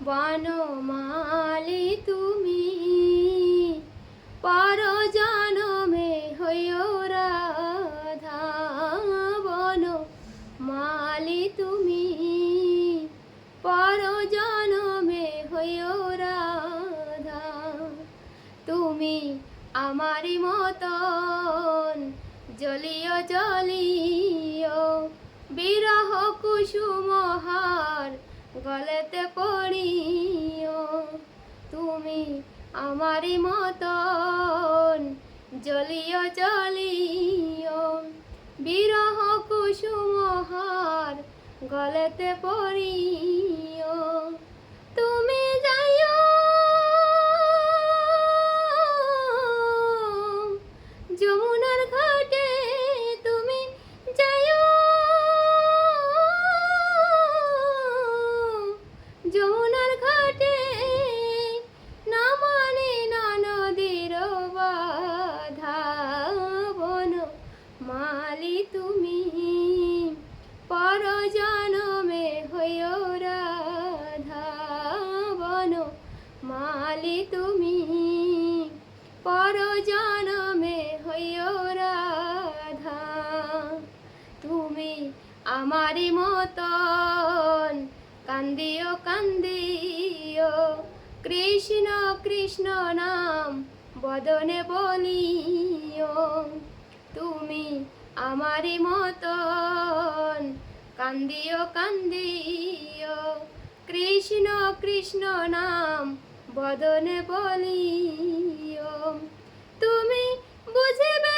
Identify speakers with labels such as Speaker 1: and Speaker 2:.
Speaker 1: বনমালী তুমি পর জনমে হইও রাধা। বনমালী তুমি পর জনমে হইও রাধা। তুমি আমারি মতন জ্বলিও জ্বলিও বিরহ কুসুমহার গলেতে পড়িও। তুমি আমারি মতন জ্বলিও জ্বলিও বিরহ কুসুমহার গলেতে পড়িও। তুমি যাইও যমুনার ঘাটে, তুমি যাইও যমুনার ঘাটে, না মানে না নদীর বাধা। বনমালী তুমি পর জনমে হইও রাধা। বনমালী তুমি পর জনমে হইও রাধা। তুমি আমারি মতন কান্দিও কান্দিও কৃষ্ণ কৃষ্ণ নাম বদনে বলিও। তুমি আমারি মতন কান্দিও কান্দিও কৃষ্ণ কৃষ্ণ নাম বদনে বলিও। তুমি বুঝিবে